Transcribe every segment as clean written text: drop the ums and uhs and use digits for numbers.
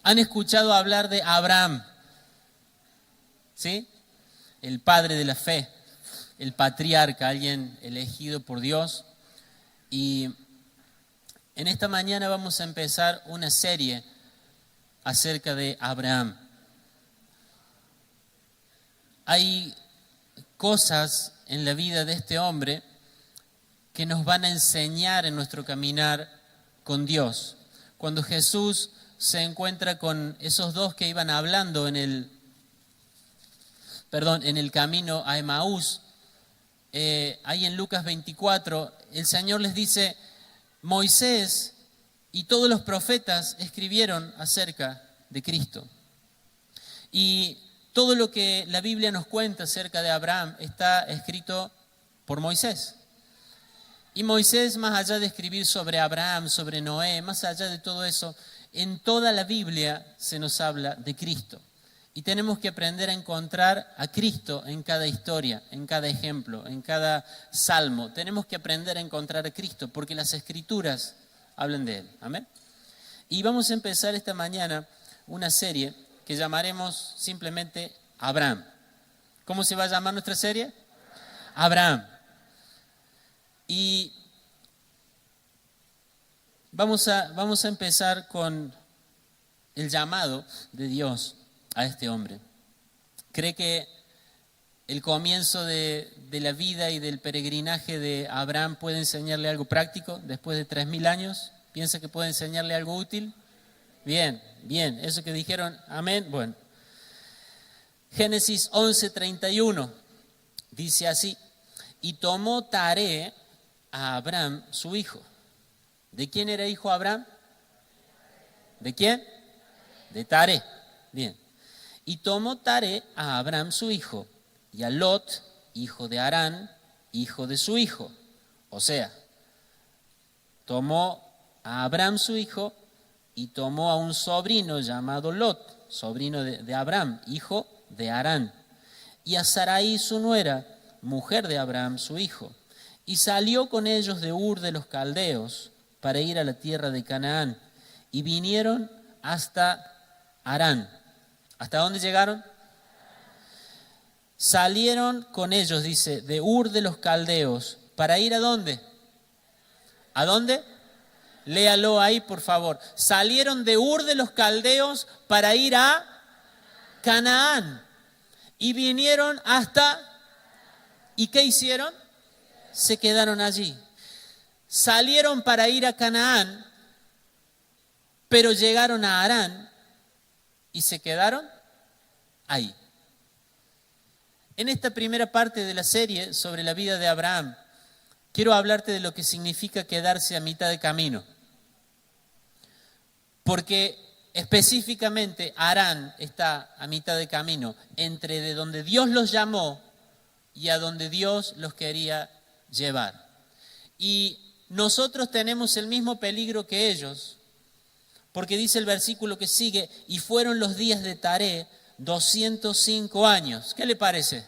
¿Han escuchado hablar de Abraham? ¿Sí? El padre de la fe, el patriarca, alguien elegido por Dios. Y en esta mañana vamos a empezar una serie acerca de Abraham. Hay cosas en la vida de este hombre que nos van a enseñar en nuestro caminar con Dios. Cuando Jesús se encuentra con esos dos que iban hablando en el camino a Emaús, ahí en Lucas 24, el Señor les dice: Moisés y todos los profetas escribieron acerca de Cristo. Y todo lo que la Biblia nos cuenta acerca de Abraham está escrito por Moisés. Y Moisés, más allá de escribir sobre Abraham, sobre Noé, más allá de todo eso, en toda la Biblia se nos habla de Cristo. Y tenemos que aprender a encontrar a Cristo en cada historia, en cada ejemplo, en cada salmo. Tenemos que aprender a encontrar a Cristo porque las Escrituras hablan de Él. Amén. Y vamos a empezar esta mañana una serie que llamaremos simplemente Abraham. ¿Cómo se va a llamar nuestra serie? Abraham. Y vamos a empezar con el llamado de Dios a este hombre. ¿Cree que el comienzo de la vida y del peregrinaje de Abraham puede enseñarle algo práctico después de 3000 años? ¿Piensa que puede enseñarle algo útil? Bien, eso que dijeron, amén. Bueno, Génesis 11:31 dice así: y tomó Taré a Abraham su hijo. ¿De quién era hijo Abraham? ¿De quién? De Taré. Bien. Y tomó Taré a Abraham su hijo, y a Lot, hijo de Harán, hijo de su hijo. O sea, tomó a Abraham su hijo y tomó a un sobrino llamado Lot, sobrino de Abraham, hijo de Harán, y a Sarai su nuera, mujer de Abraham su hijo. Y salió con ellos de Ur de los Caldeos para ir a la tierra de Canaán. Y vinieron hasta Harán. ¿Hasta dónde llegaron? Salieron con ellos, dice, de Ur de los Caldeos para ir ¿a dónde? ¿A dónde? Léalo ahí, por favor. Salieron de Ur de los Caldeos para ir a Canaán. Y vinieron hasta... ¿Y qué hicieron? Se quedaron allí. Salieron para ir a Canaán, pero llegaron a Harán y se quedaron ahí. En esta primera parte de la serie sobre la vida de Abraham, quiero hablarte de lo que significa quedarse a mitad de camino. Porque específicamente Harán está a mitad de camino entre de donde Dios los llamó y a donde Dios los quería llevar. Y nosotros tenemos el mismo peligro que ellos, porque dice el versículo que sigue: y fueron los días de Taré 205 años. ¿Qué le parece?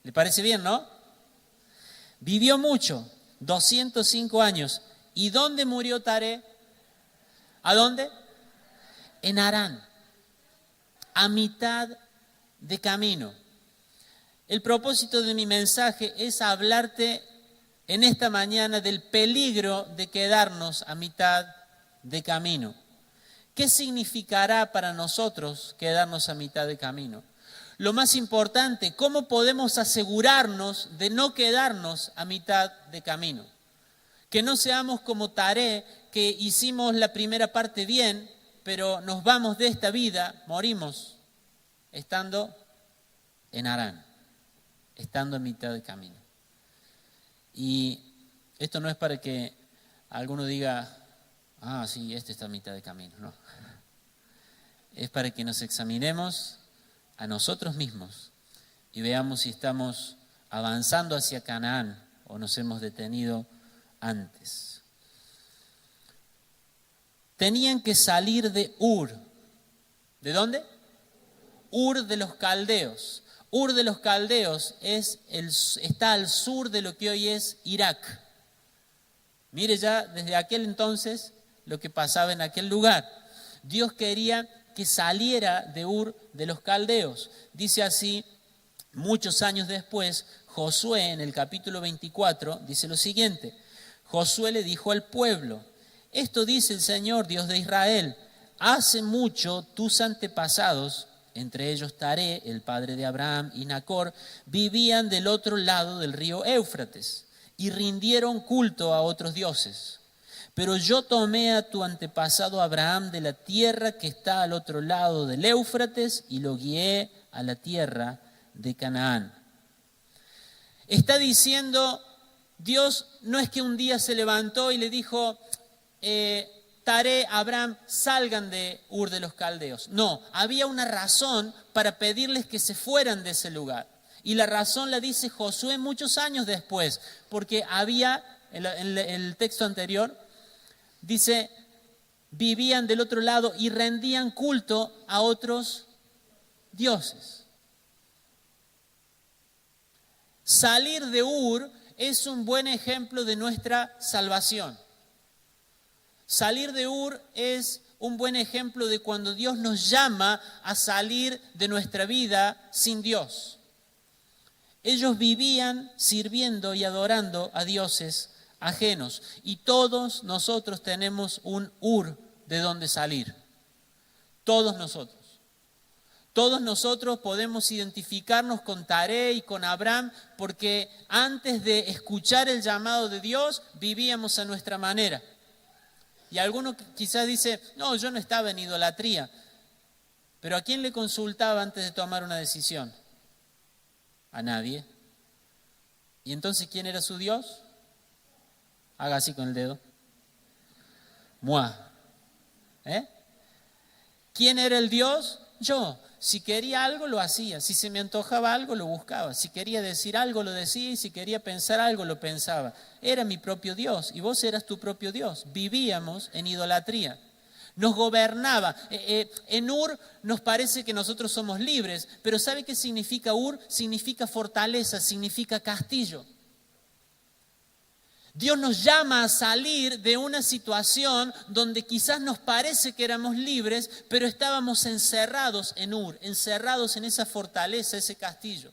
¿Le parece bien, no? Vivió mucho, 205 años. ¿Y dónde murió Taré? ¿A dónde? En Harán, a mitad de camino. El propósito de mi mensaje es hablarte en esta mañana del peligro de quedarnos a mitad de camino. ¿Qué significará para nosotros quedarnos a mitad de camino? Lo más importante, ¿cómo podemos asegurarnos de no quedarnos a mitad de camino? Que no seamos como Taré, que hicimos la primera parte bien, pero nos vamos de esta vida, morimos, estando en Harán, estando en mitad de camino. Y esto no es para que alguno diga, sí, este está a mitad de camino. No. Es para que nos examinemos a nosotros mismos y veamos si estamos avanzando hacia Canaán o nos hemos detenido antes. Tenían que salir de Ur. ¿De dónde? Ur de los Caldeos. Ur de los Caldeos está al sur de lo que hoy es Irak. Mire ya desde aquel entonces lo que pasaba en aquel lugar. Dios quería que saliera de Ur de los Caldeos. Dice así, muchos años después, Josué en el capítulo 24 dice lo siguiente: Josué le dijo al pueblo: esto dice el Señor, Dios de Israel, hace mucho tus antepasados, entre ellos Taré, el padre de Abraham, y Nacor, vivían del otro lado del río Éufrates y rindieron culto a otros dioses. Pero yo tomé a tu antepasado Abraham de la tierra que está al otro lado del Éufrates y lo guié a la tierra de Canaán. Está diciendo, Dios no es que un día se levantó y le dijo, Taré, Abraham, salgan de Ur de los Caldeos. No, había una razón para pedirles que se fueran de ese lugar. Y la razón la dice Josué muchos años después, porque había, en el texto anterior, dice, vivían del otro lado y rendían culto a otros dioses. Salir de Ur es un buen ejemplo de nuestra salvación. Salir de Ur es un buen ejemplo de cuando Dios nos llama a salir de nuestra vida sin Dios. Ellos vivían sirviendo y adorando a dioses ajenos. Y todos nosotros tenemos un Ur de donde salir. Todos nosotros. Todos nosotros podemos identificarnos con Taré y con Abraham porque antes de escuchar el llamado de Dios vivíamos a nuestra manera. Y alguno quizás dice, no, yo no estaba en idolatría. Pero ¿a quién le consultaba antes de tomar una decisión? A nadie. ¿Y entonces quién era su Dios? Haga así con el dedo. Moi. ¿Quién era el Dios? Yo. Si quería algo, lo hacía. Si se me antojaba algo, lo buscaba. Si quería decir algo, lo decía. Y si quería pensar algo, lo pensaba. Era mi propio Dios y vos eras tu propio Dios. Vivíamos en idolatría. Nos gobernaba. En Ur nos parece que nosotros somos libres, pero ¿sabe qué significa Ur? Significa fortaleza, significa castillo. Dios nos llama a salir de una situación donde quizás nos parece que éramos libres, pero estábamos encerrados en Ur, encerrados en esa fortaleza, ese castillo.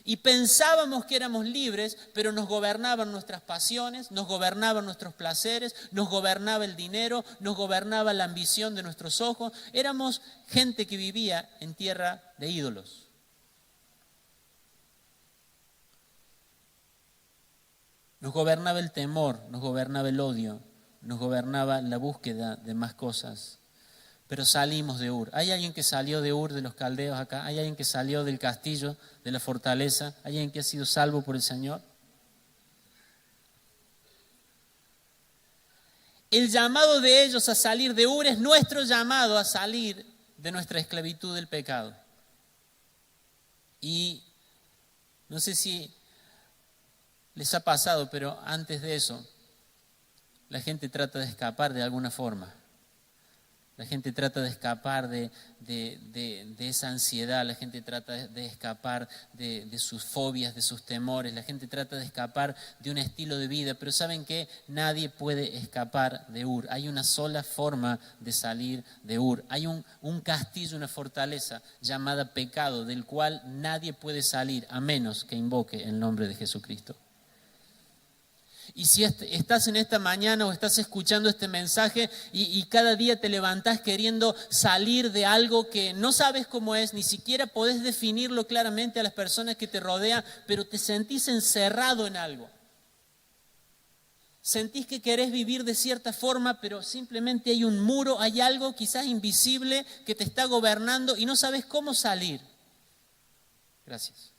Y pensábamos que éramos libres, pero nos gobernaban nuestras pasiones, nos gobernaban nuestros placeres, nos gobernaba el dinero, nos gobernaba la ambición de nuestros ojos. Éramos gente que vivía en tierra de ídolos. Nos gobernaba el temor, nos gobernaba el odio, nos gobernaba la búsqueda de más cosas. Pero salimos de Ur. ¿Hay alguien que salió de Ur de los Caldeos acá? ¿Hay alguien que salió del castillo, de la fortaleza? ¿Hay alguien que ha sido salvo por el Señor? El llamado de ellos a salir de Ur es nuestro llamado a salir de nuestra esclavitud del pecado. Y no sé si les ha pasado, pero antes de eso, la gente trata de escapar de alguna forma. La gente trata de escapar de esa ansiedad, la gente trata de escapar de sus fobias, de sus temores, la gente trata de escapar de un estilo de vida, pero ¿saben qué? Nadie puede escapar de Ur. Hay una sola forma de salir de Ur. Hay un castillo, una fortaleza llamada pecado, del cual nadie puede salir a menos que invoque el nombre de Jesucristo. Y si estás en esta mañana o estás escuchando este mensaje y cada día te levantás queriendo salir de algo que no sabes cómo es, ni siquiera podés definirlo claramente a las personas que te rodean, pero te sentís encerrado en algo. Sentís que querés vivir de cierta forma, pero simplemente hay un muro, hay algo quizás invisible que te está gobernando y no sabes cómo salir. Gracias.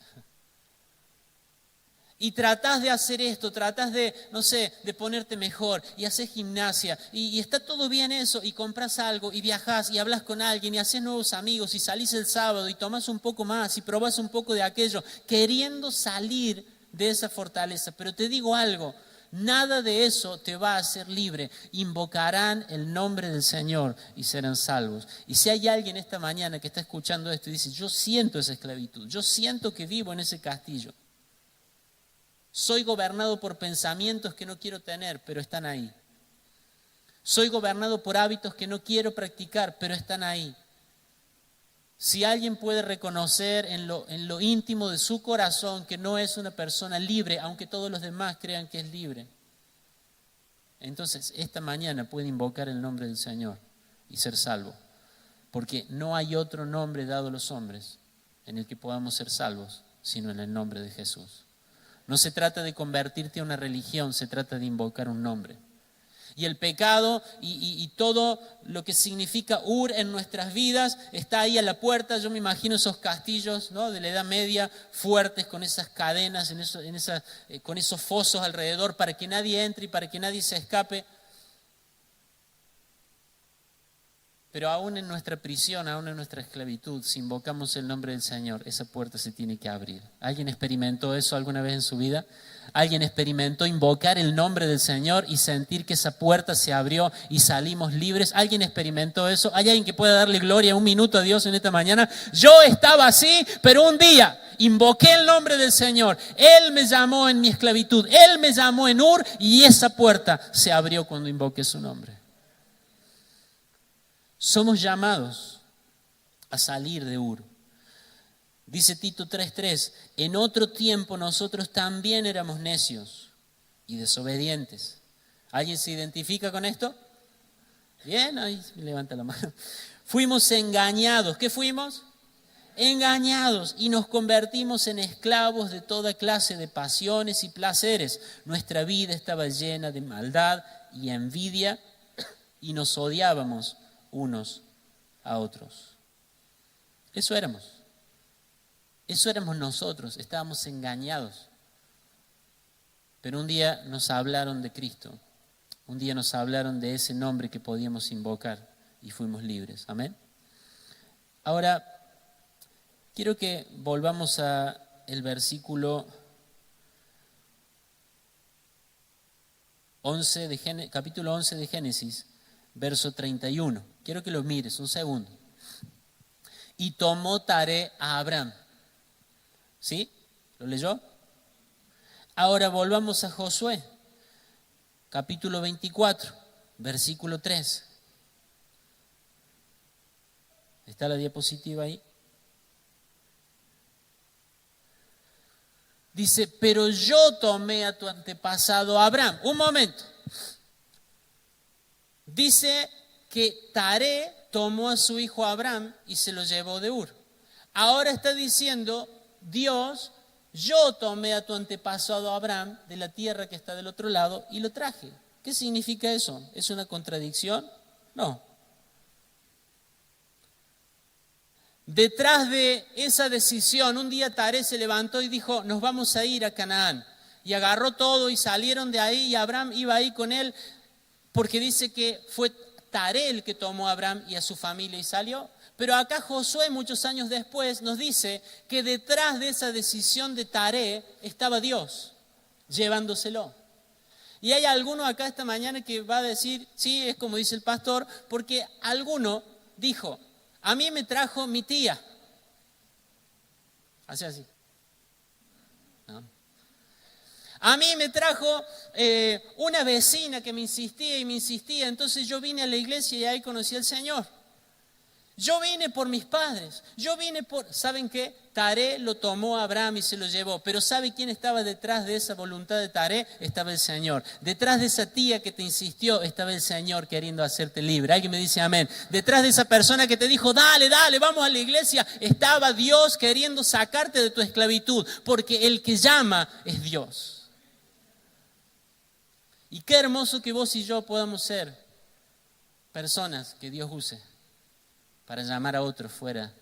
Y tratás de hacer esto, tratás de, no sé, de ponerte mejor y haces gimnasia y está todo bien eso y compras algo y viajás y hablas con alguien y haces nuevos amigos y salís el sábado y tomás un poco más y probás un poco de aquello, queriendo salir de esa fortaleza. Pero te digo algo, nada de eso te va a hacer libre. Invocarán el nombre del Señor y serán salvos. Y si hay alguien esta mañana que está escuchando esto y dice, yo siento esa esclavitud, yo siento que vivo en ese castillo. Soy gobernado por pensamientos que no quiero tener, pero están ahí. Soy gobernado por hábitos que no quiero practicar, pero están ahí. Si alguien puede reconocer en lo íntimo de su corazón que no es una persona libre, aunque todos los demás crean que es libre, entonces esta mañana puede invocar el nombre del Señor y ser salvo. Porque no hay otro nombre dado a los hombres en el que podamos ser salvos, sino en el nombre de Jesús. No se trata de convertirte a una religión, se trata de invocar un nombre. Y el pecado y todo lo que significa Ur en nuestras vidas está ahí a la puerta. Yo me imagino esos castillos, ¿no?, de la Edad Media, fuertes, con esas cadenas, con esos fosos alrededor para que nadie entre y para que nadie se escape. Pero aún en nuestra prisión, aún en nuestra esclavitud, si invocamos el nombre del Señor, esa puerta se tiene que abrir. ¿Alguien experimentó eso alguna vez en su vida? ¿Alguien experimentó invocar el nombre del Señor y sentir que esa puerta se abrió y salimos libres? ¿Alguien experimentó eso? ¿Hay alguien que pueda darle gloria un minuto a Dios en esta mañana? Yo estaba así, pero un día invoqué el nombre del Señor. Él me llamó en mi esclavitud. Él me llamó en Ur y esa puerta se abrió cuando invoqué su nombre. Somos llamados a salir de Ur. Dice Tito 3:3, en otro tiempo nosotros también éramos necios y desobedientes. ¿Alguien se identifica con esto? Bien, ahí levanta la mano. Fuimos engañados. ¿Qué fuimos? Engañados, y nos convertimos en esclavos de toda clase de pasiones y placeres. Nuestra vida estaba llena de maldad y envidia y nos odiábamos unos a otros. Eso éramos nosotros, estábamos engañados. Pero un día nos hablaron de Cristo, un día nos hablaron de ese nombre que podíamos invocar y fuimos libres. Amén. Ahora, quiero que volvamos a el versículo 11 capítulo 11 de Génesis, verso 31. Quiero que lo mires un segundo. Y tomó Taré a Abraham. ¿Sí? ¿Lo leyó? Ahora volvamos a Josué, capítulo 24, versículo 3. ¿Está la diapositiva ahí? Dice, pero yo tomé a tu antepasado Abraham. Un momento. Dice que Taré tomó a su hijo Abraham y se lo llevó de Ur. Ahora está diciendo Dios, yo tomé a tu antepasado Abraham de la tierra que está del otro lado y lo traje. ¿Qué significa eso? ¿Es una contradicción? No. Detrás de esa decisión, un día Taré se levantó y dijo, nos vamos a ir a Canaán. Y agarró todo y salieron de ahí y Abraham iba ahí con él, porque dice que fue Taré el que tomó a Abraham y a su familia y salió. Pero acá Josué, muchos años después, nos dice que detrás de esa decisión de Taré estaba Dios, llevándoselo. Y hay alguno acá esta mañana que va a decir, sí, es como dice el pastor, porque alguno dijo, a mí me trajo mi tía. Hace así. ¿No? A mí me trajo una vecina que me insistía, entonces yo vine a la iglesia y ahí conocí al Señor. Yo vine por mis padres, ¿saben qué? Taré lo tomó a Abraham y se lo llevó, pero ¿sabe quién estaba detrás de esa voluntad de Taré? Estaba el Señor. Detrás de esa tía que te insistió, estaba el Señor queriendo hacerte libre. Alguien me dice amén. Detrás de esa persona que te dijo, dale, vamos a la iglesia, estaba Dios queriendo sacarte de tu esclavitud, porque el que llama es Dios. Y qué hermoso que vos y yo podamos ser personas que Dios use para llamar a otros fuera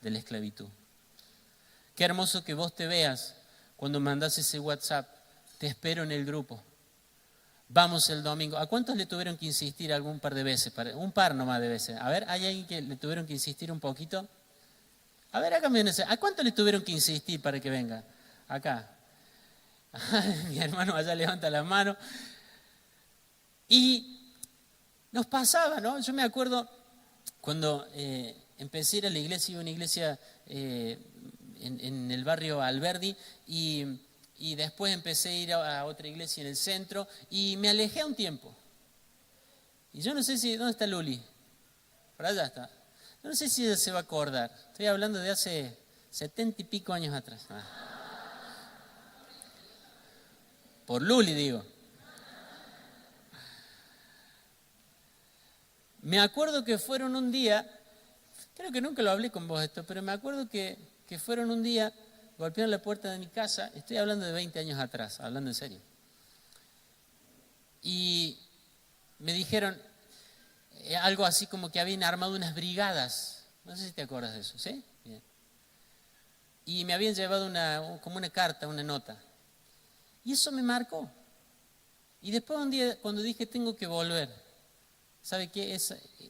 de la esclavitud. Qué hermoso que vos te veas cuando mandás ese WhatsApp, te espero en el grupo, vamos el domingo. ¿A cuántos le tuvieron que insistir algún par de veces? Un par nomás de veces. A ver, ¿hay alguien que le tuvieron que insistir un poquito? A ver, acá ¿a cuántos le tuvieron que insistir para que venga? Acá. Mi hermano allá levanta la mano. Y nos pasaba, ¿no? Yo me acuerdo cuando empecé a ir a la iglesia, iba a una iglesia en el barrio Alberdi y después empecé a ir a otra iglesia en el centro y me alejé un tiempo. Y yo no sé si, ¿dónde está Luli? Por allá está. Yo no sé si ella se va a acordar. Estoy hablando de hace 70 y pico años atrás. Por Luli digo. Me acuerdo que fueron un día, creo que nunca lo hablé con vos esto, pero me acuerdo que fueron un día, golpearon la puerta de mi casa, estoy hablando de 20 años atrás, hablando en serio. Y me dijeron algo así como que habían armado unas brigadas, no sé si te acuerdas de eso, ¿sí? Bien. Y me habían llevado como una carta, una nota. Y eso me marcó. Y después un día, cuando dije tengo que volver, ¿sabe qué?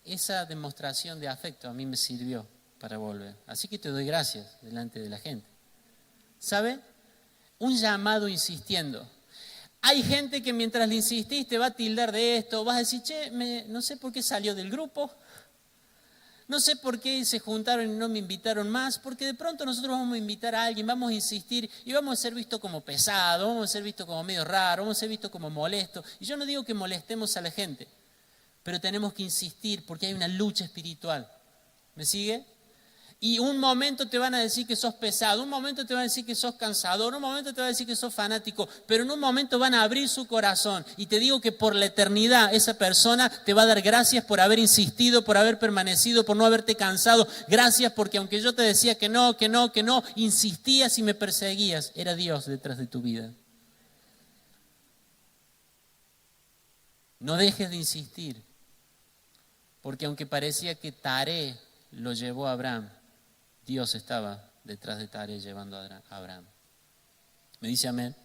Esa demostración de afecto a mí me sirvió para volver. Así que te doy gracias delante de la gente. ¿Sabe? Un llamado insistiendo. Hay gente que mientras le insistís te va a tildar de esto, vas a decir, che, no sé por qué salió del grupo, no sé por qué se juntaron y no me invitaron más, porque de pronto nosotros vamos a invitar a alguien, vamos a insistir y vamos a ser vistos como pesado, vamos a ser vistos como medio raro, vamos a ser vistos como molesto. Y yo no digo que molestemos a la gente, pero tenemos que insistir porque hay una lucha espiritual. ¿Me sigue? Y un momento te van a decir que sos pesado, un momento te van a decir que sos cansador, un momento te van a decir que sos fanático, pero en un momento van a abrir su corazón. Y te digo que por la eternidad esa persona te va a dar gracias por haber insistido, por haber permanecido, por no haberte cansado. Gracias porque aunque yo te decía que no, insistías y me perseguías. Era Dios detrás de tu vida. No dejes de insistir, porque aunque parecía que Taré lo llevó a Abraham, Dios estaba detrás de Taré llevando a Abraham. ¿Me dice amén?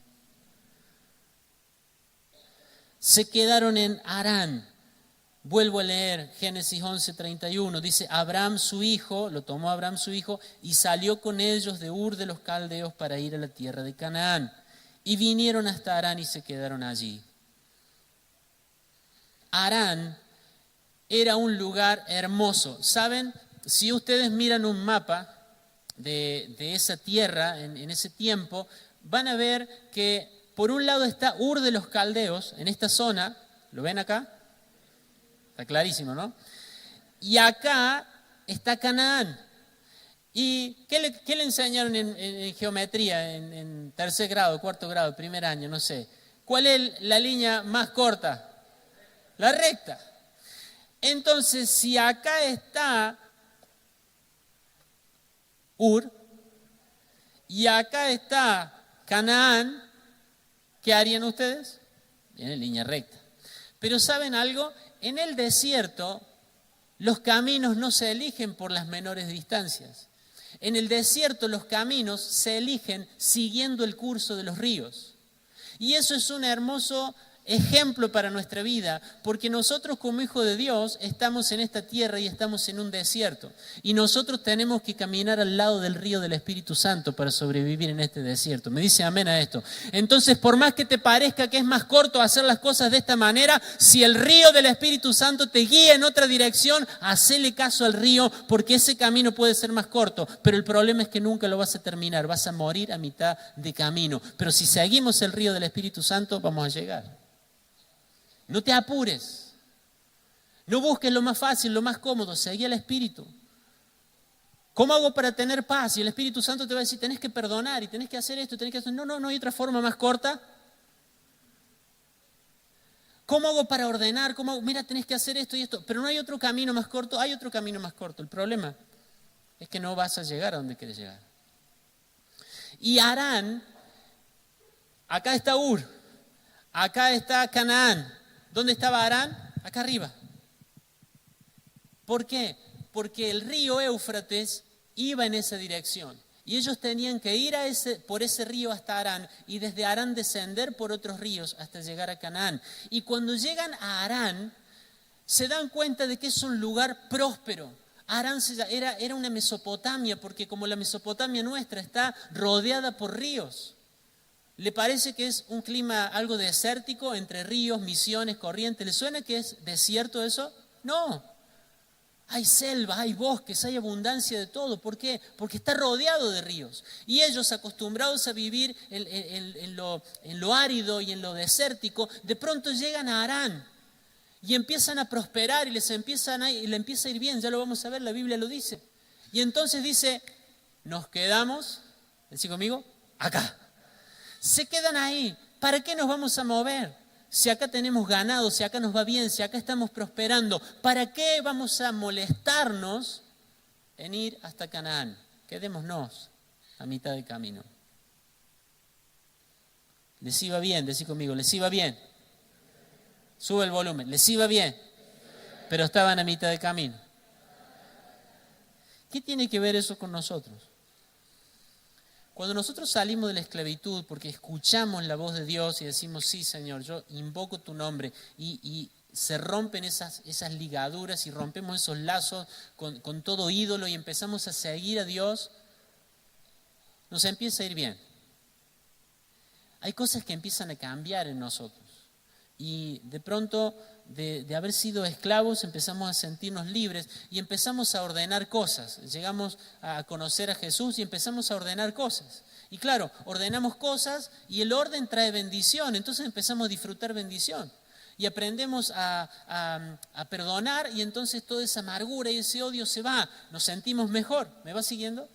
Se quedaron en Harán. Vuelvo a leer Génesis 11:31. Dice, Abraham su hijo, lo tomó Abraham su hijo, y salió con ellos de Ur de los Caldeos para ir a la tierra de Canaán. Y vinieron hasta Harán y se quedaron allí. Harán era un lugar hermoso. ¿Saben? Si ustedes miran un mapa de esa tierra en ese tiempo, van a ver que por un lado está Ur de los Caldeos, en esta zona, ¿lo ven acá? Está clarísimo, ¿no? Y acá está Canaán. ¿Y qué le enseñaron en geometría, en tercer grado, cuarto grado, primer año, no sé? ¿Cuál es la línea más corta? La recta. Entonces, si acá está Ur y acá está Canaán, ¿qué harían ustedes? En línea recta. Pero ¿saben algo? En el desierto los caminos no se eligen por las menores distancias. En el desierto los caminos se eligen siguiendo el curso de los ríos. Y eso es un hermoso ejemplo para nuestra vida, porque nosotros como hijos de Dios estamos en esta tierra y estamos en un desierto, y nosotros tenemos que caminar al lado del río del Espíritu Santo para sobrevivir en este desierto. Me dice amén a esto. Entonces, por más que te parezca que es más corto hacer las cosas de esta manera, si el río del Espíritu Santo te guía en otra dirección, hacele caso al río, porque ese camino puede ser más corto, pero el problema es que nunca lo vas a terminar, vas a morir a mitad de camino. Pero si seguimos el río del Espíritu Santo, vamos a llegar. No te apures, no busques lo más fácil, lo más cómodo, seguí al Espíritu. ¿Cómo hago para tener paz? Y el Espíritu Santo te va a decir, tenés que perdonar y tenés que hacer esto, tenés que hacer... No hay otra forma más corta. ¿Cómo hago para ordenar? Mira, tenés que hacer esto y esto, pero no hay otro camino más corto. Hay otro camino más corto. El problema es que no vas a llegar a donde quieres llegar. Y Harán, acá está Ur, acá está Canaán. ¿Dónde estaba Harán? Acá arriba. ¿Por qué? Porque el río Éufrates iba en esa dirección. Y ellos tenían que ir por ese río hasta Harán y desde Harán descender por otros ríos hasta llegar a Canaán. Y cuando llegan a Harán, se dan cuenta de que es un lugar próspero. Harán era una Mesopotamia, porque como la Mesopotamia nuestra está rodeada por ríos. ¿Le parece que es un clima algo desértico, entre ríos, misiones, corrientes? ¿Le suena que es desierto eso? No. Hay selvas, hay bosques, hay abundancia de todo. ¿Por qué? Porque está rodeado de ríos. Y ellos, acostumbrados a vivir en lo árido y en lo desértico, de pronto llegan a Harán. Y empiezan a prosperar y le empieza a ir bien, ya lo vamos a ver, la Biblia lo dice. Y entonces dice, nos quedamos, decí conmigo, acá. Se quedan ahí. ¿Para qué nos vamos a mover? Si acá tenemos ganado, si acá nos va bien, si acá estamos prosperando, ¿para qué vamos a molestarnos en ir hasta Canaán? Quedémonos a mitad de camino. Les iba bien, decí conmigo, les iba bien. Sube el volumen, les iba bien, pero estaban a mitad de camino. ¿Qué tiene que ver eso con nosotros? Cuando nosotros salimos de la esclavitud porque escuchamos la voz de Dios y decimos, sí, Señor, yo invoco tu nombre y se rompen esas ligaduras y rompemos esos lazos con todo ídolo y empezamos a seguir a Dios, nos empieza a ir bien. Hay cosas que empiezan a cambiar en nosotros y de pronto de haber sido esclavos empezamos a sentirnos libres y empezamos a ordenar cosas. Llegamos a conocer a Jesús y empezamos a ordenar cosas. Y claro, ordenamos cosas y el orden trae bendición, entonces empezamos a disfrutar bendición. Y aprendemos a perdonar y entonces toda esa amargura y ese odio se va, nos sentimos mejor. ¿Me va siguiendo?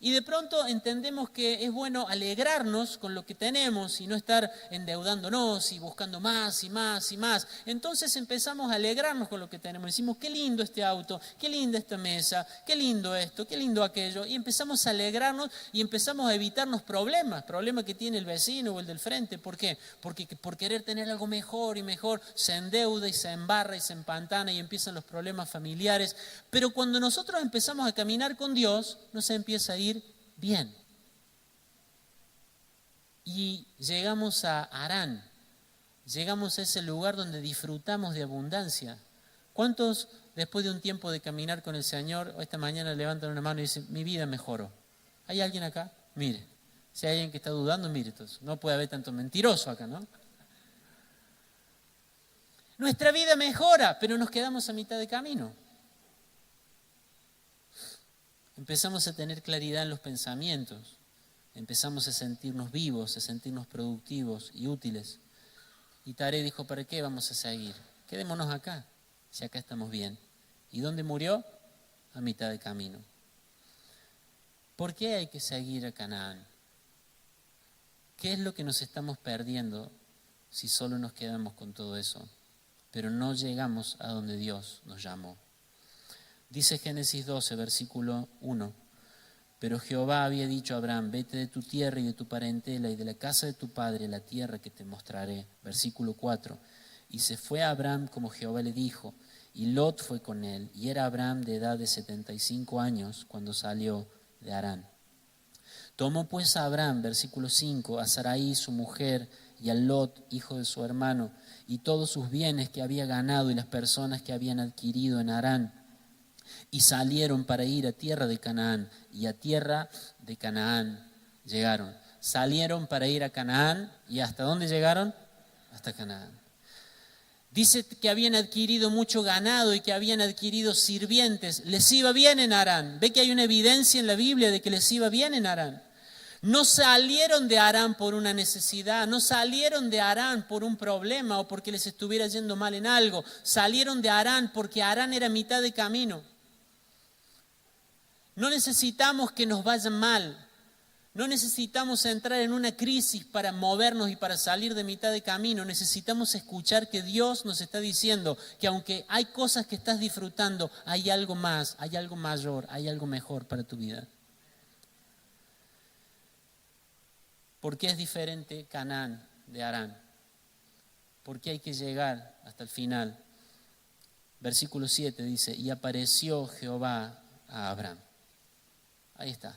Y de pronto entendemos que es bueno alegrarnos con lo que tenemos y no estar endeudándonos y buscando más y más y más. Entonces empezamos a alegrarnos con lo que tenemos. Decimos, qué lindo este auto, qué linda esta mesa, qué lindo esto, qué lindo aquello. Y empezamos a alegrarnos y empezamos a evitarnos problemas que tiene el vecino o el del frente. ¿Por qué? Porque por querer tener algo mejor y mejor se endeuda y se embarra y se empantana y empiezan los problemas familiares. Pero cuando nosotros empezamos a caminar con Dios, nos empieza a ir bien. Y llegamos a Harán, llegamos a ese lugar donde disfrutamos de abundancia. ¿Cuántos después de un tiempo de caminar con el Señor, esta mañana levantan una mano y dicen, mi vida mejoró? ¿Hay alguien acá? Mire, si hay alguien que está dudando, mire, entonces, no puede haber tanto mentiroso acá, ¿no? Nuestra vida mejora, pero nos quedamos a mitad de camino. Empezamos a tener claridad en los pensamientos, empezamos a sentirnos vivos, a sentirnos productivos y útiles. Y Taré dijo, ¿para qué vamos a seguir? Quedémonos acá, si acá estamos bien. ¿Y dónde murió? A mitad de camino. ¿Por qué hay que seguir a Canaán? ¿Qué es lo que nos estamos perdiendo si solo nos quedamos con todo eso, pero no llegamos a donde Dios nos llamó? Dice Génesis 12, versículo 1, pero Jehová había dicho a Abraham, vete de tu tierra y de tu parentela y de la casa de tu padre a la tierra que te mostraré. Versículo 4, y se fue a Abraham como Jehová le dijo, y Lot fue con él, y era Abraham de edad de 75 años cuando salió de Harán. Tomó pues a Abraham, versículo 5, a Sarai su mujer y a Lot, hijo de su hermano, y todos sus bienes que había ganado y las personas que habían adquirido en Harán, y salieron para ir a tierra de Canaán, y a tierra de Canaán llegaron. Salieron para ir a Canaán, ¿y hasta dónde llegaron? Hasta Canaán. Dice que habían adquirido mucho ganado y que habían adquirido sirvientes. Les iba bien en Harán. Ve que hay una evidencia en la Biblia de que les iba bien en Harán. No salieron de Harán por una necesidad, no salieron de Harán por un problema o porque les estuviera yendo mal en algo. Salieron de Harán porque Harán era mitad de camino. No necesitamos que nos vaya mal. No necesitamos entrar en una crisis para movernos y para salir de mitad de camino. Necesitamos escuchar que Dios nos está diciendo que aunque hay cosas que estás disfrutando, hay algo más, hay algo mayor, hay algo mejor para tu vida. ¿Por qué es diferente Canaán de Harán? ¿Por qué hay que llegar hasta el final? Versículo 7 dice, y apareció Jehová a Abraham. Ahí está.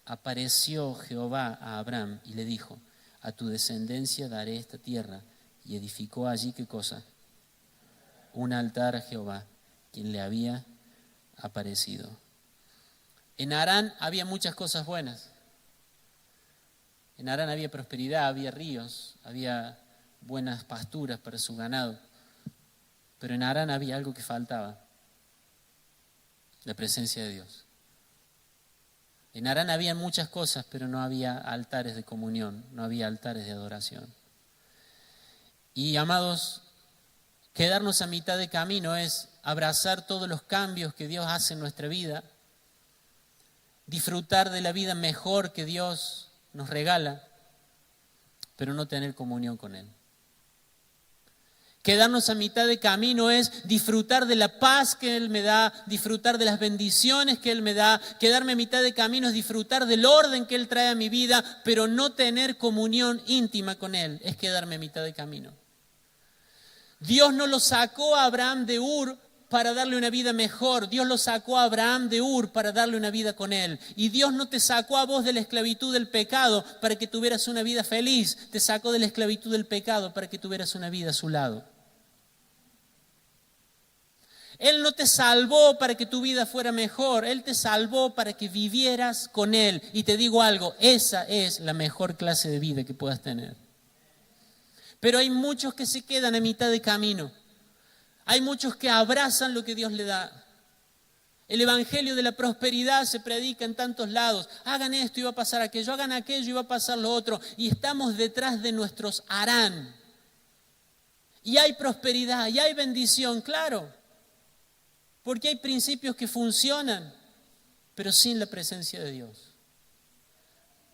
Apareció Jehová a Abraham y le dijo, a tu descendencia daré esta tierra. Y edificó allí, ¿qué cosa? Un altar a Jehová, quien le había aparecido. En Harán había muchas cosas buenas. En Harán había prosperidad, había ríos, había buenas pasturas para su ganado. Pero en Harán había algo que faltaba, la presencia de Dios. En Harán había muchas cosas, pero no había altares de comunión, no había altares de adoración. Y amados, Quedarnos a mitad de camino es abrazar todos los cambios que Dios hace en nuestra vida, disfrutar de la vida mejor que Dios nos regala, pero no tener comunión con Él. Quedarnos a mitad de camino es disfrutar de la paz que Él me da, disfrutar de las bendiciones que Él me da. Quedarme a mitad de camino es disfrutar del orden que Él trae a mi vida, pero no tener comunión íntima con Él. Es quedarme a mitad de camino. Dios no lo sacó a Abraham de Ur para darle una vida mejor. Dios lo sacó a Abraham de Ur para darle una vida con Él. Y Dios no te sacó a vos de la esclavitud del pecado para que tuvieras una vida feliz. Te sacó de la esclavitud del pecado para que tuvieras una vida a su lado. Él no te salvó para que tu vida fuera mejor. Él te salvó para que vivieras con Él. Y te digo algo, esa es la mejor clase de vida que puedas tener. Pero hay muchos que se quedan a mitad de camino. Hay muchos que abrazan lo que Dios le da. El evangelio de la prosperidad se predica en tantos lados. Hagan esto y va a pasar aquello, hagan aquello y va a pasar lo otro. Y estamos detrás de nuestros harán. Y hay prosperidad, y hay bendición, claro. Porque hay principios que funcionan, pero sin la presencia de Dios.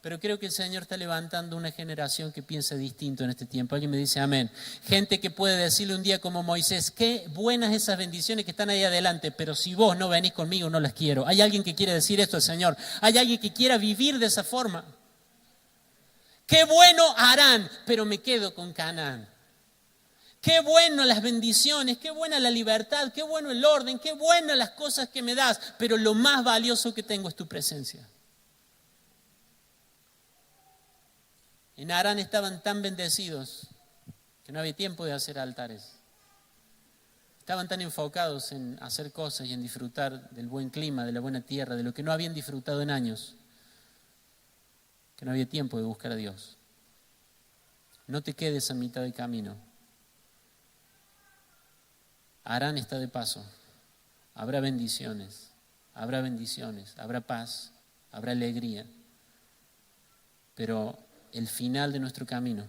Pero creo que el Señor está levantando una generación que piensa distinto en este tiempo. Alguien me dice amén. Gente que puede decirle un día como Moisés, qué buenas esas bendiciones que están ahí adelante, pero si vos no venís conmigo no las quiero. Hay alguien que quiere decir esto al Señor. Hay alguien que quiera vivir de esa forma. Qué bueno harán, pero me quedo con Canaán. Qué bueno las bendiciones, qué buena la libertad, qué bueno el orden, qué buenas las cosas que me das, pero lo más valioso que tengo es tu presencia. En Harán estaban tan bendecidos que no había tiempo de hacer altares. Estaban tan enfocados en hacer cosas y en disfrutar del buen clima, de la buena tierra, de lo que no habían disfrutado en años, que no había tiempo de buscar a Dios. No te quedes a mitad de camino. Harán está de paso. Habrá bendiciones, habrá paz, habrá alegría. Pero el final de nuestro camino,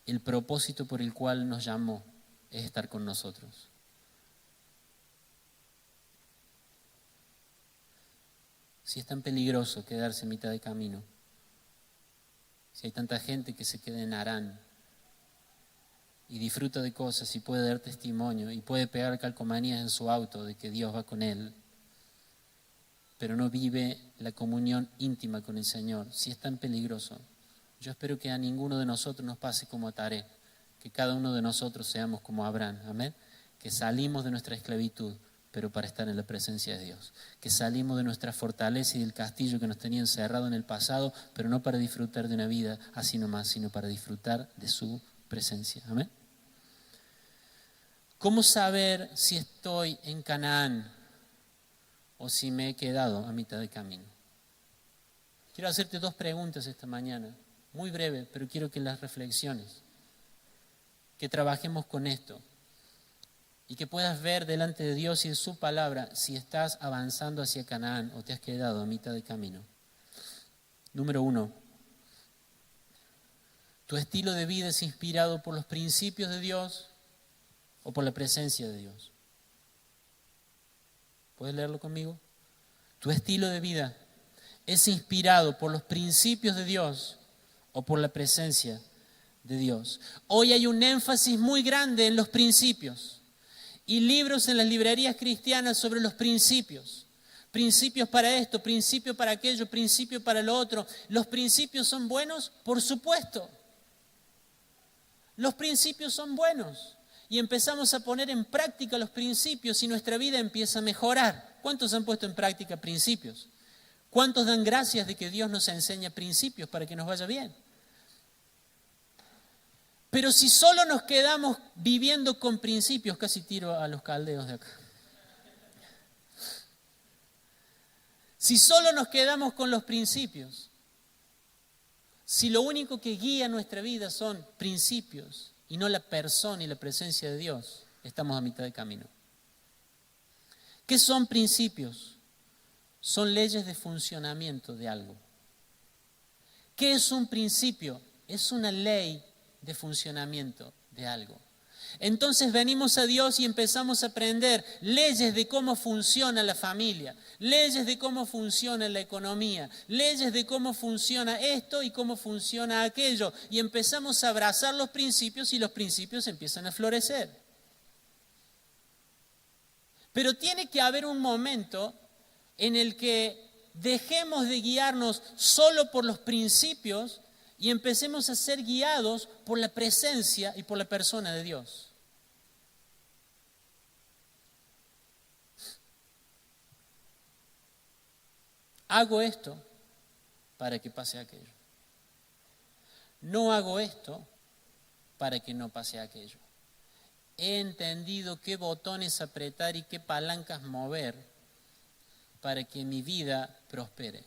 el propósito por el cual nos llamó, es estar con nosotros. Si es tan peligroso quedarse a mitad de camino, si hay tanta gente que se queda en Harán y disfruta de cosas y puede dar testimonio y puede pegar calcomanías en su auto de que Dios va con él, pero no vive la comunión íntima con el Señor, si es tan peligroso, yo espero que a ninguno de nosotros nos pase como a Taré, que cada uno de nosotros seamos como Abraham, amén, que salimos de nuestra esclavitud, pero para estar en la presencia de Dios, que salimos de nuestra fortaleza y del castillo que nos tenía encerrado en el pasado, pero no para disfrutar de una vida así nomás, sino para disfrutar de su presencia, amén. ¿Cómo saber si estoy en Canaán o si me he quedado a mitad de camino? Quiero hacerte 2 preguntas esta mañana, muy breve, pero quiero que las reflexiones, que trabajemos con esto y que puedas ver delante de Dios y de su palabra si estás avanzando hacia Canaán o te has quedado a mitad de camino. Número 1, ¿tu estilo de vida es inspirado por los principios de Dios o por la presencia de Dios? ¿Puedes leerlo conmigo? ¿Tu estilo de vida es inspirado por los principios de Dios o por la presencia de Dios? Hoy hay un énfasis muy grande en los principios y libros en las librerías cristianas sobre los principios. Principios para esto, principio para aquello, principio para lo otro. ¿Los principios son buenos? Por supuesto. Los principios son buenos. Y empezamos a poner en práctica los principios y nuestra vida empieza a mejorar. ¿Cuántos han puesto en práctica principios? ¿Cuántos dan gracias de que Dios nos enseña principios para que nos vaya bien? Pero si solo nos quedamos viviendo con principios, casi tiro a los caldeos de acá. Si solo nos quedamos con los principios, si lo único que guía nuestra vida son principios, y no la persona y la presencia de Dios, estamos a mitad de camino. ¿Qué son principios? Son leyes de funcionamiento de algo. ¿Qué es un principio? Es una ley de funcionamiento de algo. Entonces venimos a Dios y empezamos a aprender leyes de cómo funciona la familia, leyes de cómo funciona la economía, leyes de cómo funciona esto y cómo funciona aquello. Y empezamos a abrazar los principios y los principios empiezan a florecer. Pero tiene que haber un momento en el que dejemos de guiarnos solo por los principios y empecemos a ser guiados por la presencia y por la persona de Dios. Hago esto para que pase aquello. No hago esto para que no pase aquello. He entendido qué botones apretar y qué palancas mover para que mi vida prospere.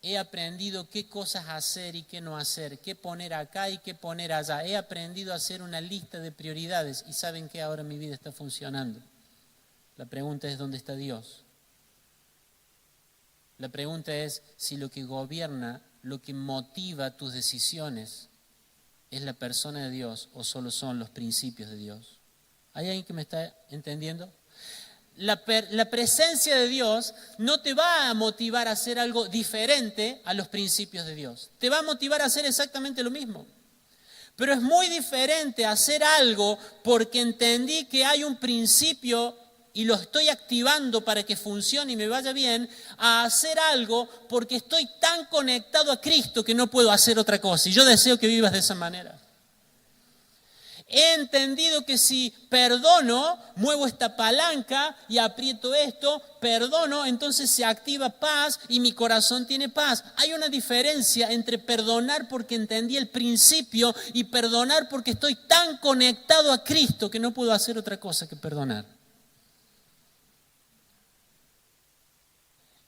He aprendido qué cosas hacer y qué no hacer, qué poner acá y qué poner allá. He aprendido a hacer una lista de prioridades y saben que ahora mi vida está funcionando. La pregunta es, ¿dónde está Dios? La pregunta es si lo que gobierna, lo que motiva tus decisiones es la persona de Dios o solo son los principios de Dios. ¿Hay alguien que me está entendiendo? La presencia de Dios no te va a motivar a hacer algo diferente a los principios de Dios. Te va a motivar a hacer exactamente lo mismo. Pero es muy diferente hacer algo porque entendí que hay un principio y lo estoy activando para que funcione y me vaya bien, a hacer algo porque estoy tan conectado a Cristo que no puedo hacer otra cosa. Y yo deseo que vivas de esa manera. He entendido que si perdono, muevo esta palanca y aprieto esto, perdono, entonces se activa paz y mi corazón tiene paz. Hay una diferencia entre perdonar porque entendí el principio y perdonar porque estoy tan conectado a Cristo que no puedo hacer otra cosa que perdonar.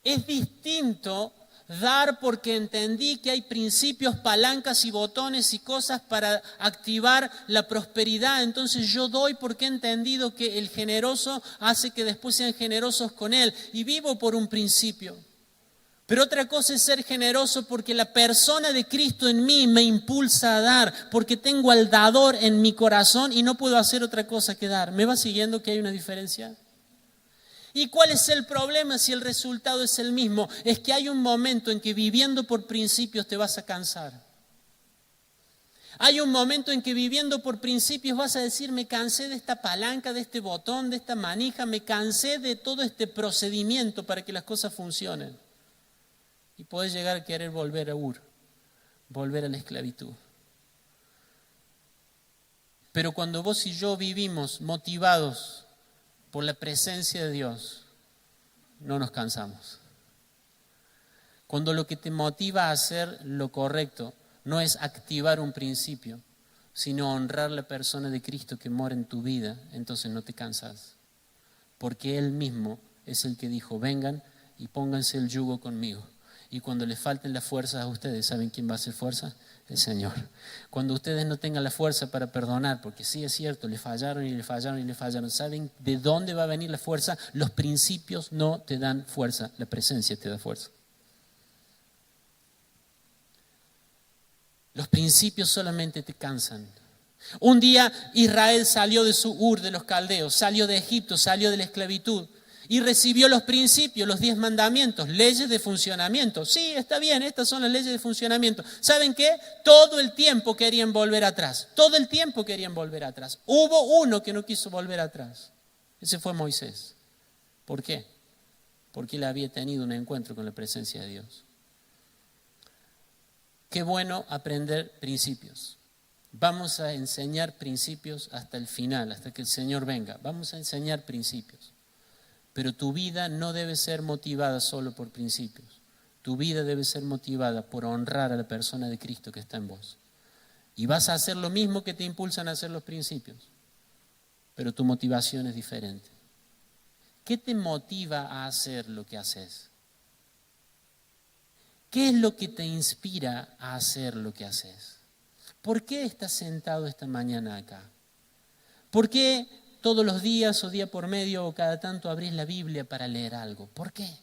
Es distinto dar porque entendí que hay principios, palancas y botones y cosas para activar la prosperidad. Entonces yo doy porque he entendido que el generoso hace que después sean generosos con él y vivo por un principio. Pero otra cosa es ser generoso porque la persona de Cristo en mí me impulsa a dar, porque tengo al dador en mi corazón y no puedo hacer otra cosa que dar. ¿Me va siguiendo que hay una diferencia? ¿Y cuál es el problema si el resultado es el mismo? Es que hay un momento en que viviendo por principios te vas a cansar. Hay un momento en que viviendo por principios vas a decir, me cansé de esta palanca, de este botón, de esta manija, me cansé de todo este procedimiento para que las cosas funcionen. Y podés llegar a querer volver a Ur, volver a la esclavitud. Pero cuando vos y yo vivimos motivados por la presencia de Dios, no nos cansamos. Cuando lo que te motiva a hacer lo correcto no es activar un principio, sino honrar la persona de Cristo que mora en tu vida, entonces no te cansas. Porque Él mismo es el que dijo, vengan y pónganse el yugo conmigo. Y cuando les falten las fuerzas a ustedes, ¿saben quién va a hacer fuerza? El Señor. Cuando ustedes no tengan la fuerza para perdonar, porque sí es cierto, le fallaron y le fallaron y le fallaron, ¿saben de dónde va a venir la fuerza? Los principios no te dan fuerza, la presencia te da fuerza. Los principios solamente te cansan. Un día Israel salió de su Ur de los caldeos, salió de Egipto, salió de la esclavitud. Y recibió los principios, los 10 mandamientos, leyes de funcionamiento. Sí, está bien, estas son las leyes de funcionamiento. ¿Saben qué? Todo el tiempo querían volver atrás. Todo el tiempo querían volver atrás. Hubo uno que no quiso volver atrás. Ese fue Moisés. ¿Por qué? Porque él había tenido un encuentro con la presencia de Dios. Qué bueno aprender principios. Vamos a enseñar principios hasta el final, hasta que el Señor venga. Vamos a enseñar principios. Pero tu vida no debe ser motivada solo por principios. Tu vida debe ser motivada por honrar a la persona de Cristo que está en vos. Y vas a hacer lo mismo que te impulsan a hacer los principios, pero tu motivación es diferente. ¿Qué te motiva a hacer lo que haces? ¿Qué es lo que te inspira a hacer lo que haces? ¿Por qué estás sentado esta mañana acá? ¿Por qué todos los días o día por medio o cada tanto abrís la Biblia para leer algo? ¿Por qué?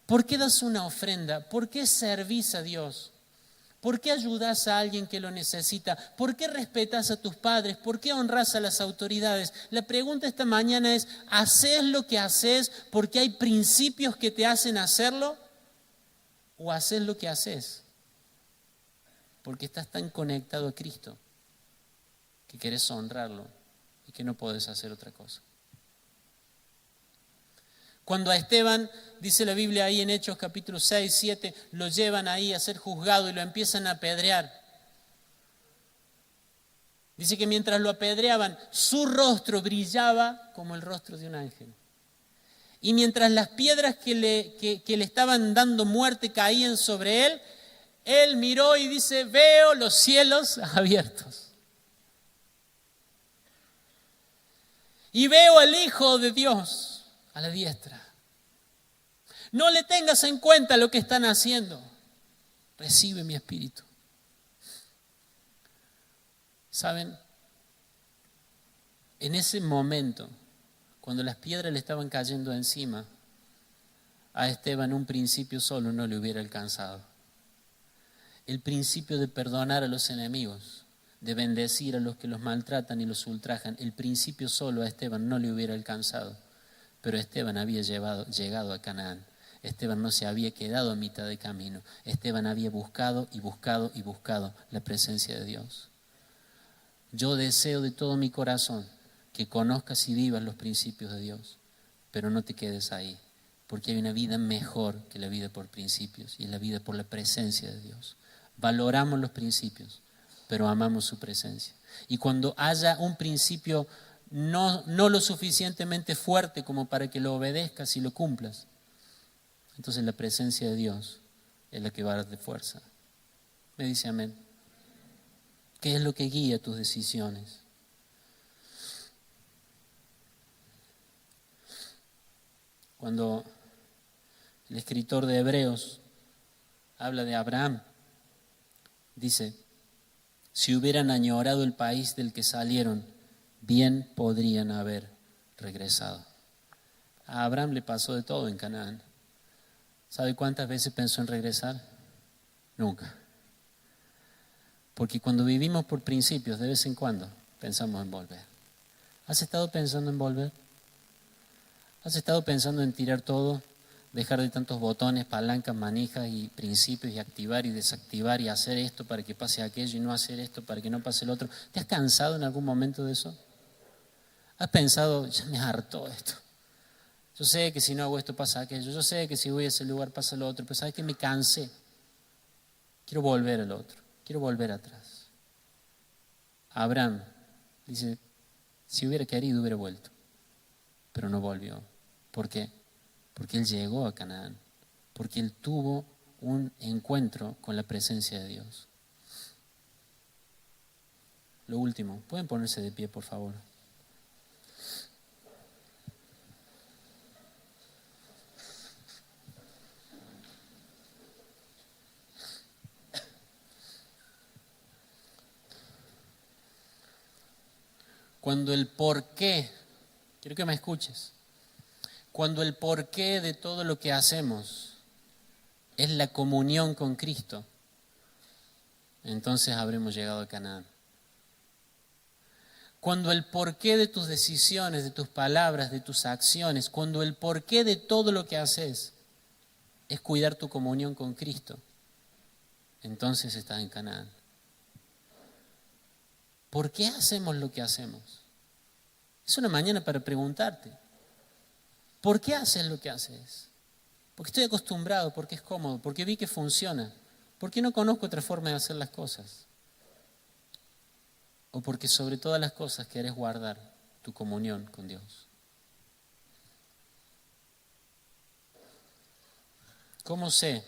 ¿Por qué das una ofrenda? ¿Por qué servís a Dios? ¿Por qué ayudas a alguien que lo necesita? ¿Por qué respetas a tus padres? ¿Por qué honras a las autoridades? La pregunta esta mañana es, ¿haces lo que haces porque hay principios que te hacen hacerlo? ¿O haces lo que haces porque estás tan conectado a Cristo que querés honrarlo y que no podés hacer otra cosa? Cuando a Esteban, dice la Biblia ahí en Hechos capítulo 6, 7, lo llevan ahí a ser juzgado y lo empiezan a apedrear. Dice que mientras lo apedreaban, su rostro brillaba como el rostro de un ángel. Y mientras las piedras que le estaban dando muerte caían sobre él, él miró y dice, veo los cielos abiertos. Y veo al Hijo de Dios a la diestra. No le tengas en cuenta lo que están haciendo. Recibe mi espíritu. ¿Saben? En ese momento, cuando las piedras le estaban cayendo encima, a Esteban un principio solo no le hubiera alcanzado. El principio de perdonar a los enemigos, de bendecir a los que los maltratan y los ultrajan, el principio solo a Esteban no le hubiera alcanzado. Pero Esteban había llegado a Canaán. Esteban no se había quedado a mitad de camino. Esteban había buscado y buscado y buscado la presencia de Dios. Yo deseo de todo mi corazón que conozcas y vivas los principios de Dios, pero no te quedes ahí, porque hay una vida mejor que la vida por principios y es la vida por la presencia de Dios. Valoramos los principios, pero amamos su presencia. Y cuando haya un principio no lo suficientemente fuerte como para que lo obedezcas y lo cumplas, entonces la presencia de Dios es la que va a darte fuerza. Me dice amén. ¿Qué es lo que guía tus decisiones? Cuando el escritor de Hebreos habla de Abraham, dice, si hubieran añorado el país del que salieron, bien podrían haber regresado. A Abraham le pasó de todo en Canaán. ¿Sabe cuántas veces pensó en regresar? Nunca. Porque cuando vivimos por principios, de vez en cuando pensamos en volver. ¿Has estado pensando en volver? ¿Has estado pensando en tirar todo? Dejar de tantos botones, palancas, manijas y principios y activar y desactivar y hacer esto para que pase aquello y no hacer esto para que no pase el otro. ¿Te has cansado en algún momento de eso? ¿Has pensado, ya me hartó esto? Yo sé que si no hago esto pasa aquello. Yo sé que si voy a ese lugar pasa lo otro. Pero ¿sabes qué? Me cansé. Quiero volver al otro. Quiero volver atrás. Abraham dice, si hubiera querido hubiera vuelto. Pero no volvió. ¿Por qué? Porque él llegó a Canaán. Porque él tuvo un encuentro con la presencia de Dios. Lo último, ¿pueden ponerse de pie, por favor? Cuando el porqué, quiero que me escuches, cuando el porqué de todo lo que hacemos es la comunión con Cristo, entonces habremos llegado a Canaán. Cuando el porqué de tus decisiones, de tus palabras, de tus acciones, cuando el porqué de todo lo que haces es cuidar tu comunión con Cristo, entonces estás en Canaán. ¿Por qué hacemos lo que hacemos? Es una mañana para preguntarte. ¿Por qué haces lo que haces? Porque estoy acostumbrado, porque es cómodo, porque vi que funciona, porque no conozco otra forma de hacer las cosas. O porque sobre todas las cosas querés guardar tu comunión con Dios. ¿Cómo sé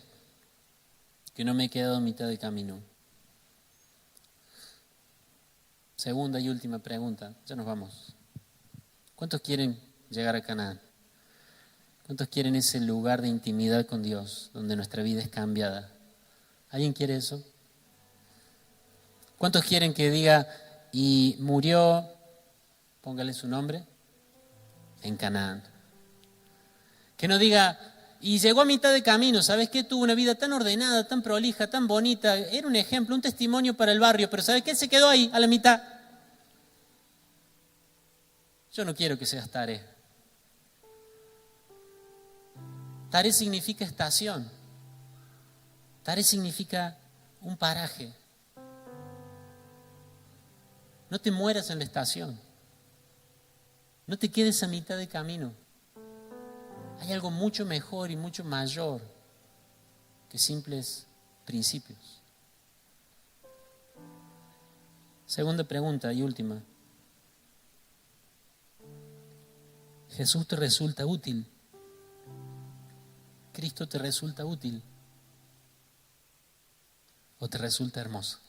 que no me he quedado a mitad de camino? Segunda y última pregunta, ya nos vamos. ¿Cuántos quieren llegar a Canaán? ¿Cuántos quieren ese lugar de intimidad con Dios, donde nuestra vida es cambiada? ¿Alguien quiere eso? ¿Cuántos quieren que diga, y murió, póngale su nombre, en Canaán? Que no diga, y llegó a mitad de camino. ¿Sabes qué? Tuvo una vida tan ordenada, tan prolija, tan bonita. Era un ejemplo, un testimonio para el barrio. Pero ¿sabes qué? Se quedó ahí, a la mitad. Yo no quiero que seas Taré. Taré significa estación. Taré significa un paraje. No te mueras en la estación. No te quedes a mitad de camino. Hay algo mucho mejor y mucho mayor que simples principios. Segunda pregunta y última. ¿Jesús te resulta útil? ¿Cristo te resulta útil? ¿O te resulta hermoso?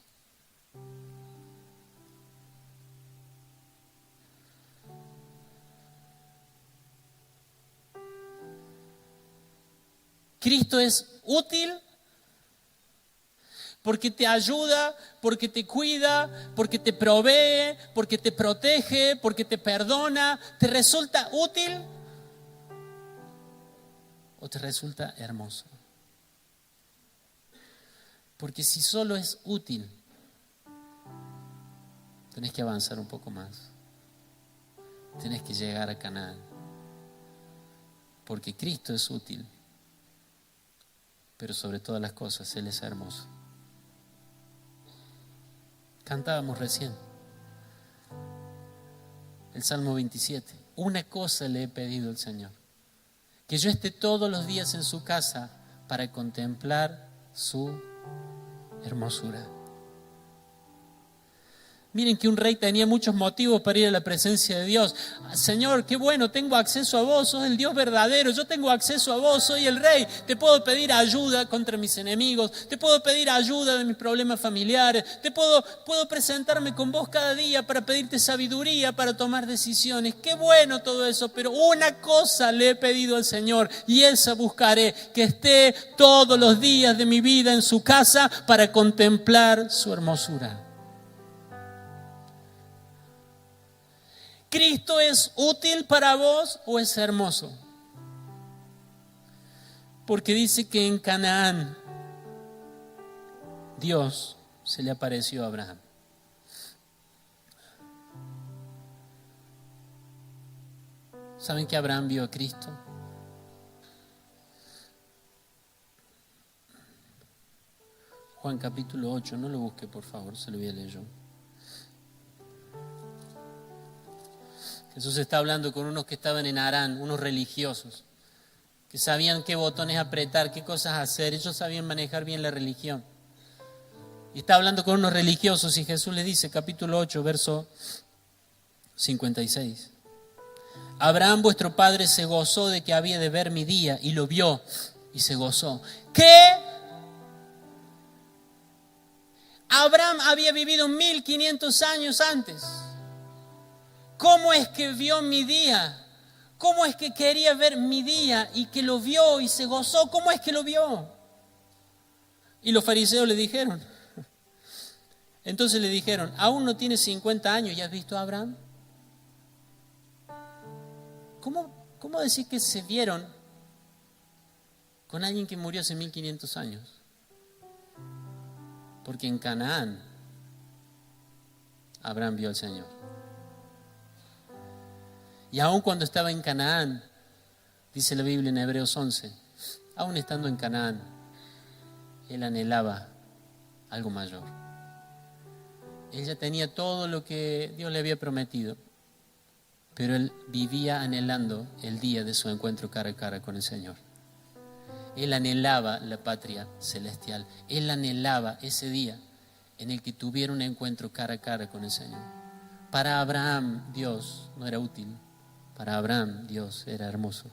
Cristo es útil porque te ayuda, porque te cuida, porque te provee, porque te protege, porque te perdona. ¿Te resulta útil o te resulta hermoso? Porque si solo es útil, tenés que avanzar un poco más. Tenés que llegar a Canaán. Porque Cristo es útil. Pero sobre todas las cosas, Él es hermoso. Cantábamos recién el Salmo 27. Una cosa le he pedido al Señor: que yo esté todos los días en su casa para contemplar su hermosura. Miren que un rey tenía muchos motivos para ir a la presencia de Dios. Señor, qué bueno, tengo acceso a vos, sos el Dios verdadero, yo tengo acceso a vos, soy el rey. Te puedo pedir ayuda contra mis enemigos, te puedo pedir ayuda de mis problemas familiares, puedo presentarme con vos cada día para pedirte sabiduría para tomar decisiones. Qué bueno todo eso, pero una cosa le he pedido al Señor y esa buscaré: que esté todos los días de mi vida en su casa para contemplar su hermosura. ¿Cristo es útil para vos o es hermoso? Porque dice que en Canaán Dios se le apareció a Abraham. ¿Saben que Abraham vio a Cristo? Juan capítulo 8, no lo busque por favor, se lo voy a leer yo. Jesús está hablando con unos que estaban en Harán, unos religiosos, que sabían qué botones apretar, qué cosas hacer. Ellos sabían manejar bien la religión. Y está hablando con unos religiosos y Jesús les dice, capítulo 8, verso 56. Abraham vuestro padre se gozó de que había de ver mi día y lo vio y se gozó. ¿Qué? Abraham había vivido 1500 años antes. ¿Cómo es que vio mi día? ¿Cómo es que quería ver mi día y que lo vio y se gozó? ¿Cómo es que lo vio? Y los fariseos le dijeron. Entonces le dijeron, ¿aún no tienes 50 años y has visto a Abraham? ¿Cómo decir que se vieron con alguien que murió hace 1500 años? Porque en Canaán Abraham vio al Señor. Y aun cuando estaba en Canaán, dice la Biblia en Hebreos 11, aun estando en Canaán, él anhelaba algo mayor. Él ya tenía todo lo que Dios le había prometido, pero él vivía anhelando el día de su encuentro cara a cara con el Señor. Él anhelaba la patria celestial. Él anhelaba ese día en el que tuviera un encuentro cara a cara con el Señor. Para Abraham, Dios no era útil. Para Abraham, Dios era hermoso.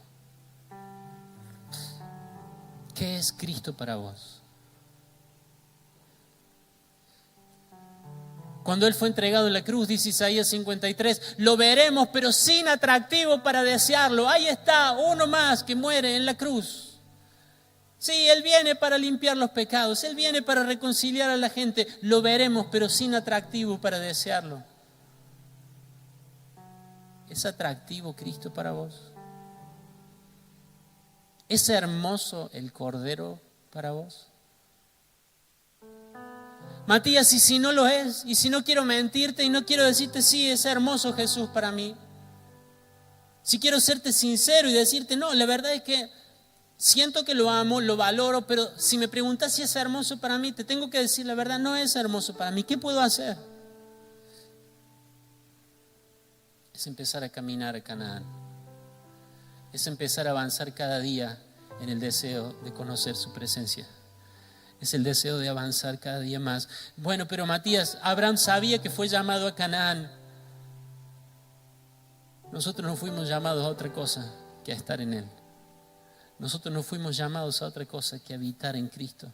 ¿Qué es Cristo para vos? Cuando Él fue entregado en la cruz, dice Isaías 53, lo veremos, pero sin atractivo para desearlo. Ahí está, uno más que muere en la cruz. Sí, Él viene para limpiar los pecados, Él viene para reconciliar a la gente. Lo veremos, pero sin atractivo para desearlo. ¿Es atractivo Cristo para vos? ¿Es hermoso el Cordero para vos? Matías, y si no lo es, y si no quiero mentirte y no quiero decirte sí, es hermoso Jesús para mí. Si quiero serte sincero y decirte no, la verdad es que siento que lo amo, lo valoro, pero si me preguntas si es hermoso para mí, te tengo que decir la verdad, no es hermoso para mí. ¿Qué puedo hacer? Es empezar a caminar a Canaán. Es empezar a avanzar cada día en el deseo de conocer su presencia. Es el deseo de avanzar cada día más. Bueno, pero Matías, Abraham sabía que fue llamado a Canaán. Nosotros no fuimos llamados a otra cosa que a estar en Él. Nosotros no fuimos llamados a otra cosa que a habitar en Cristo.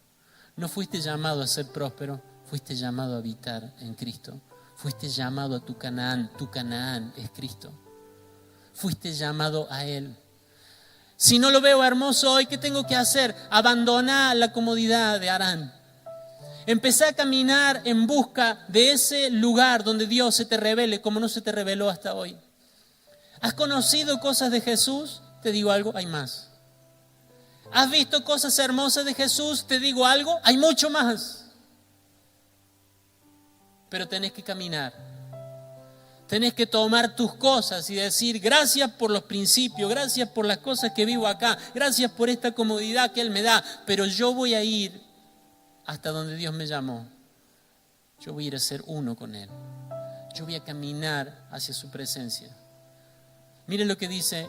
No fuiste llamado a ser próspero, fuiste llamado a habitar en Cristo. Fuiste llamado a tu Canaán es Cristo. Fuiste llamado a Él. Si no lo veo hermoso hoy, ¿qué tengo que hacer? Abandonar la comodidad de Harán. Empecé a caminar en busca de ese lugar donde Dios se te revele como no se te reveló hasta hoy. ¿Has conocido cosas de Jesús? Te digo algo, hay más. ¿Has visto cosas hermosas de Jesús? Te digo algo, hay mucho más. Pero tenés que caminar. Tenés que tomar tus cosas y decir gracias por los principios, gracias por las cosas que vivo acá, gracias por esta comodidad que Él me da, pero yo voy a ir hasta donde Dios me llamó. Yo voy a ir a ser uno con Él. Yo voy a caminar hacia su presencia. Miren lo que dice.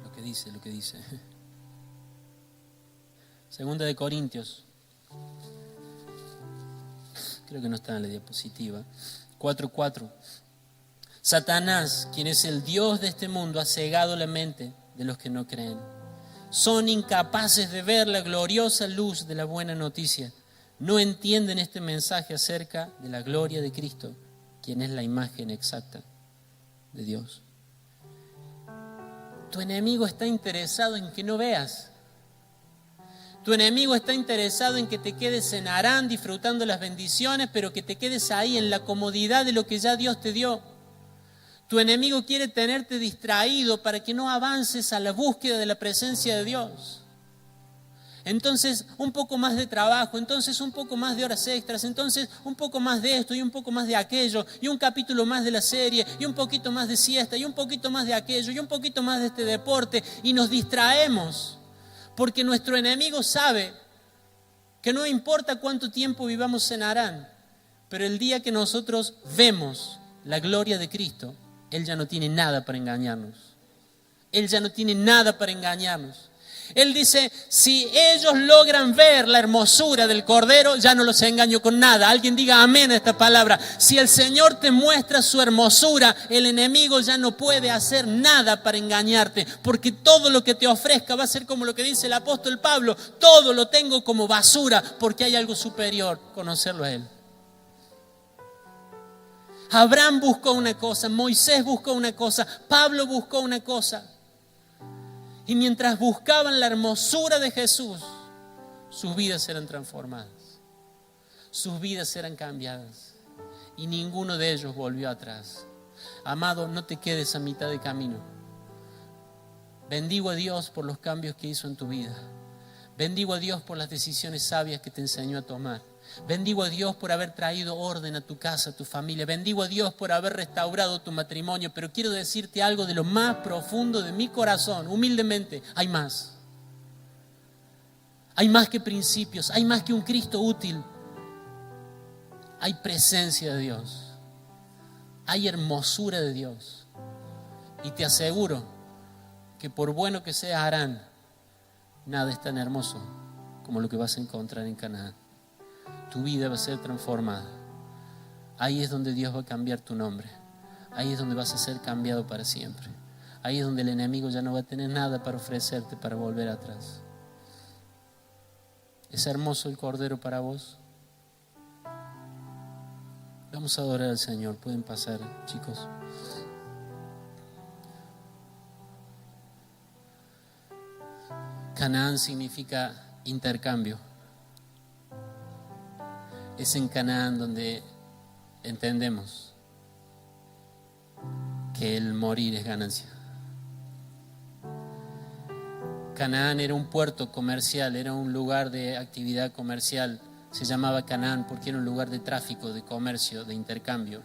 Lo que dice. Segunda de Corintios. Creo que no está en la diapositiva. 4:4. Satanás, quien es el Dios de este mundo, ha cegado la mente de los que no creen. Son incapaces de ver la gloriosa luz de la buena noticia. No entienden este mensaje acerca de la gloria de Cristo, quien es la imagen exacta de Dios. Tu enemigo está interesado en que no veas. Tu enemigo está interesado en que te quedes en Harán disfrutando las bendiciones, pero que te quedes ahí en la comodidad de lo que ya Dios te dio. Tu enemigo quiere tenerte distraído para que no avances a la búsqueda de la presencia de Dios. Entonces un poco más de trabajo, entonces un poco más de horas extras, entonces un poco más de esto y un poco más de aquello, y un capítulo más de la serie, y un poquito más de siesta, y un poquito más de aquello, y un poquito más de este deporte, y nos distraemos, porque nuestro enemigo sabe que no importa cuánto tiempo vivamos en Harán, pero el día que nosotros vemos la gloria de Cristo, Él ya no tiene nada para engañarnos. Él ya no tiene nada para engañarnos. Él dice, si ellos logran ver la hermosura del Cordero, ya no los engaño con nada. Alguien diga amén a esta palabra. Si el Señor te muestra su hermosura, el enemigo ya no puede hacer nada para engañarte, porque todo lo que te ofrezca va a ser como lo que dice el apóstol Pablo, todo lo tengo como basura, porque hay algo superior, conocerlo a Él. Abraham buscó una cosa, Moisés buscó una cosa, Pablo buscó una cosa. Y mientras buscaban la hermosura de Jesús, sus vidas eran transformadas, sus vidas eran cambiadas, y ninguno de ellos volvió atrás. Amado, no te quedes a mitad de camino. Bendigo a Dios por los cambios que hizo en tu vida. Bendigo a Dios por las decisiones sabias que te enseñó a tomar. Bendigo a Dios por haber traído orden a tu casa, a tu familia. Bendigo a Dios por haber restaurado tu matrimonio. Pero quiero decirte algo de lo más profundo de mi corazón, humildemente. Hay más. Hay más que principios. Hay más que un Cristo útil. Hay presencia de Dios. Hay hermosura de Dios. Y te aseguro que por bueno que sea Harán, nada es tan hermoso como lo que vas a encontrar en Canaán. Tu vida va a ser transformada. Ahí es donde Dios va a cambiar tu nombre. Ahí es donde vas a ser cambiado para siempre. Ahí es donde el enemigo ya no va a tener nada para ofrecerte para volver atrás. ¿Es hermoso el Cordero para vos? Vamos a adorar al Señor. Pueden pasar, chicos. Canaán significa intercambio. Es en Canaán donde entendemos que el morir es ganancia. Canaán era un puerto comercial, era un lugar de actividad comercial. Se llamaba Canaán porque era un lugar de tráfico, de comercio, de intercambio.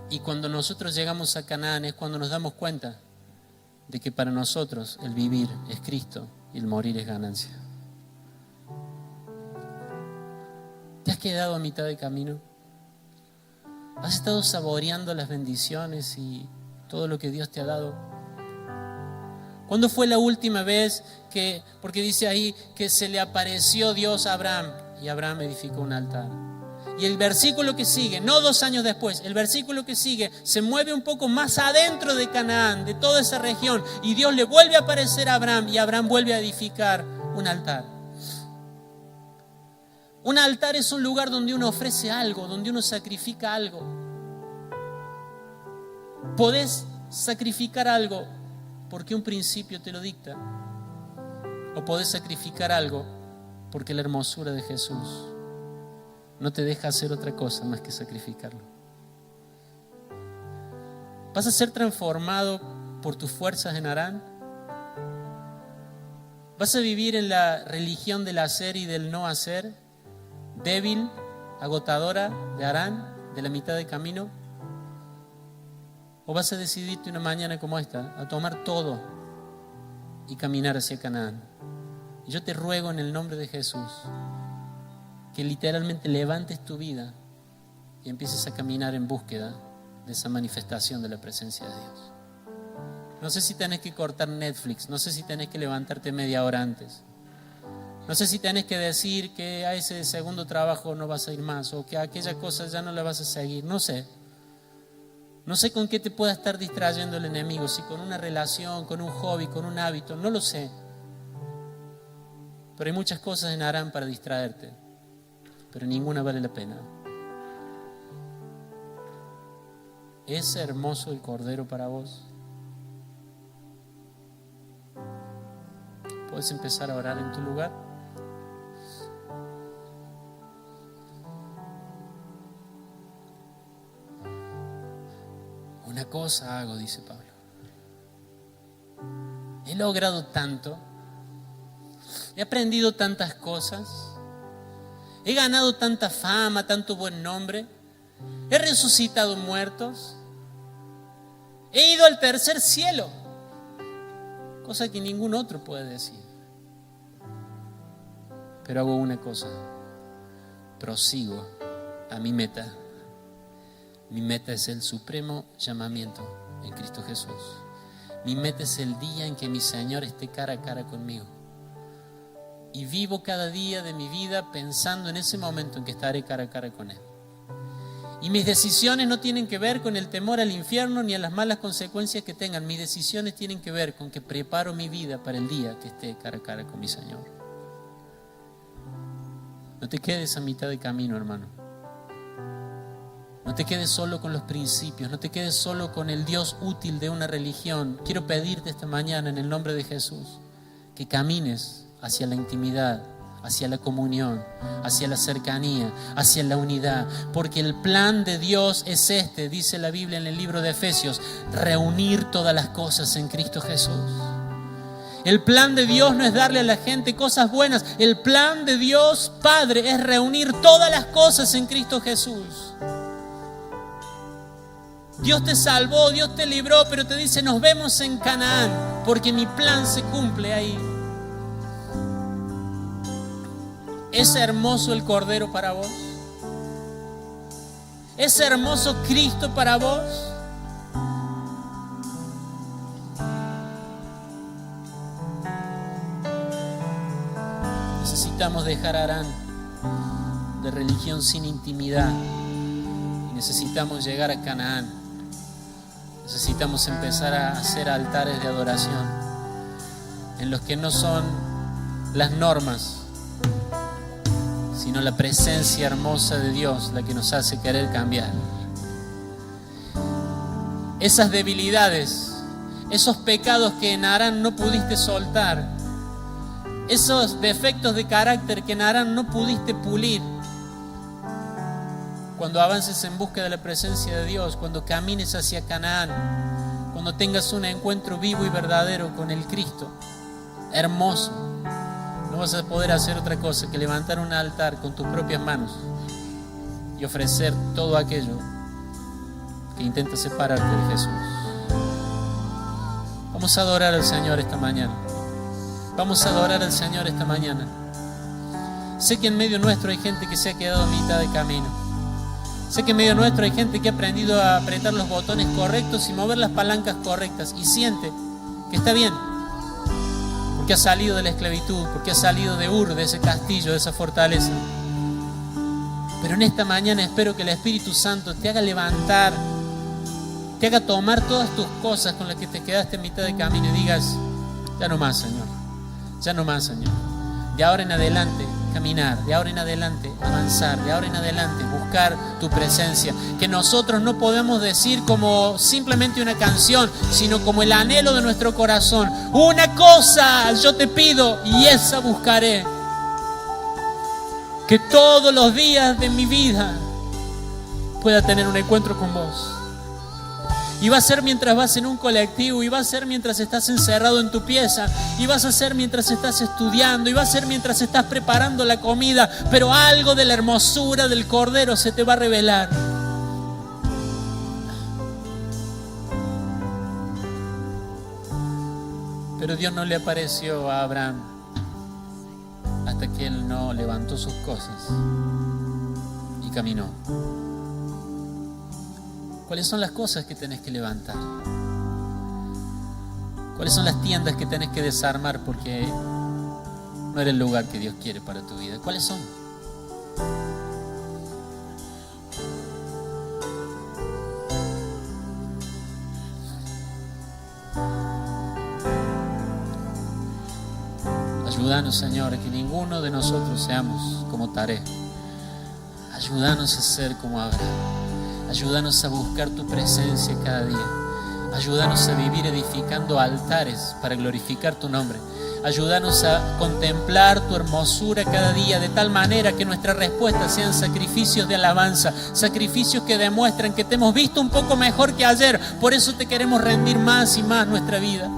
Y cuando nosotros llegamos a Canaán es cuando nos damos cuenta de que para nosotros el vivir es Cristo y el morir es ganancia. ¿Te has quedado a mitad de camino? ¿Has estado saboreando las bendiciones y todo lo que Dios te ha dado? ¿Cuándo fue la última vez que, porque dice ahí que se le apareció Dios a Abraham y Abraham edificó un altar? Y el versículo que sigue, no 2 años después, el versículo que sigue se mueve un poco más adentro de Canaán, de toda esa región, y Dios le vuelve a aparecer a Abraham y Abraham vuelve a edificar un altar. Un altar es un lugar donde uno ofrece algo, donde uno sacrifica algo. Podés sacrificar algo porque un principio te lo dicta, o podés sacrificar algo porque la hermosura de Jesús no te deja hacer otra cosa más que sacrificarlo. ¿Vas a ser transformado por tus fuerzas en Harán? ¿Vas a vivir en la religión del hacer y del no hacer? Débil, agotadora de Harán, de la mitad de camino. ¿O vas a decidirte una mañana como esta a tomar todo y caminar hacia Canaán? Y yo te ruego en el nombre de Jesús que literalmente levantes tu vida y empieces a caminar en búsqueda de esa manifestación de la presencia de Dios. No sé si tenés que cortar Netflix, no sé si tenés que levantarte media hora antes, no sé si tenés que decir que a ese segundo trabajo no vas a ir más, o que a aquella cosa ya no la vas a seguir, no sé. No sé con qué te pueda estar distrayendo el enemigo, si con una relación, con un hobby, con un hábito, no lo sé. Pero hay muchas cosas en Harán para distraerte, pero ninguna vale la pena. ¿Es hermoso el Cordero para vos? ¿Puedes empezar a orar en tu lugar? Una cosa hago, dice Pablo. He logrado tanto, he aprendido tantas cosas, he ganado tanta fama, tanto buen nombre, he resucitado muertos, he ido al tercer cielo, cosa que ningún otro puede decir. Pero hago una cosa, prosigo a mi meta. Mi meta es el supremo llamamiento en Cristo Jesús. Mi meta es el día en que mi Señor esté cara a cara conmigo. Y vivo cada día de mi vida pensando en ese momento en que estaré cara a cara con Él. Y mis decisiones no tienen que ver con el temor al infierno ni a las malas consecuencias que tengan. Mis decisiones tienen que ver con que preparo mi vida para el día que esté cara a cara con mi Señor. No te quedes a mitad de camino, hermano. No te quedes solo con los principios, no te quedes solo con el Dios útil de una religión. Quiero pedirte esta mañana en el nombre de Jesús que camines hacia la intimidad, hacia la comunión, hacia la cercanía, hacia la unidad. Porque el plan de Dios es este, dice la Biblia en el libro de Efesios, reunir todas las cosas en Cristo Jesús. El plan de Dios no es darle a la gente cosas buenas. El plan de Dios Padre es reunir todas las cosas en Cristo Jesús. Dios te salvó, Dios te libró, pero te dice, nos vemos en Canaán, porque mi plan se cumple ahí. ¿Es hermoso el Cordero para vos? ¿Es hermoso Cristo para vos? Necesitamos dejar Harán de religión sin intimidad y necesitamos llegar a Canaán. Necesitamos empezar a hacer altares de adoración en los que no son las normas, sino la presencia hermosa de Dios la que nos hace querer cambiar. Esas debilidades, esos pecados que en Harán no pudiste soltar, esos defectos de carácter que en Harán no pudiste pulir, cuando avances en busca de la presencia de Dios, cuando camines hacia Canaán, cuando tengas un encuentro vivo y verdadero con el Cristo, hermoso, no vas a poder hacer otra cosa que levantar un altar con tus propias manos y ofrecer todo aquello que intenta separarte de Jesús. Vamos a adorar al Señor esta mañana. Vamos a adorar al Señor esta mañana. Sé que en medio nuestro hay gente que se ha quedado a mitad de camino. Sé que en medio nuestro hay gente que ha aprendido a apretar los botones correctos y mover las palancas correctas y siente que está bien, porque ha salido de la esclavitud, porque ha salido de Ur, de ese castillo, de esa fortaleza. Pero en esta mañana espero que el Espíritu Santo te haga levantar, te haga tomar todas tus cosas con las que te quedaste a mitad de camino y digas: ya no más, Señor, ya no más, Señor. De ahora en adelante caminar, de ahora en adelante avanzar, de ahora en adelante buscar tu presencia. Que nosotros no podemos decir como simplemente una canción, sino como el anhelo de nuestro corazón: una cosa yo te pido y esa buscaré. Que todos los días de mi vida pueda tener un encuentro con vos. Y va a ser mientras vas en un colectivo, y va a ser mientras estás encerrado en tu pieza, y vas a ser mientras estás estudiando, y va a ser mientras estás preparando la comida, pero algo de la hermosura del Cordero se te va a revelar. Pero Dios no le apareció a Abraham hasta que él no levantó sus cosas y caminó. ¿Cuáles son las cosas que tenés que levantar? ¿Cuáles son las tiendas que tenés que desarmar porque no era el lugar que Dios quiere para tu vida? ¿Cuáles son? Ayúdanos, Señor, a que ninguno de nosotros seamos como Taré. Ayúdanos a ser como Abraham. Ayúdanos a buscar tu presencia cada día. Ayúdanos a vivir edificando altares para glorificar tu nombre. Ayúdanos a contemplar tu hermosura cada día, de tal manera que nuestras respuestas sean sacrificios de alabanza, sacrificios que demuestran que te hemos visto un poco mejor que ayer. Por eso te queremos rendir más y más nuestra vida.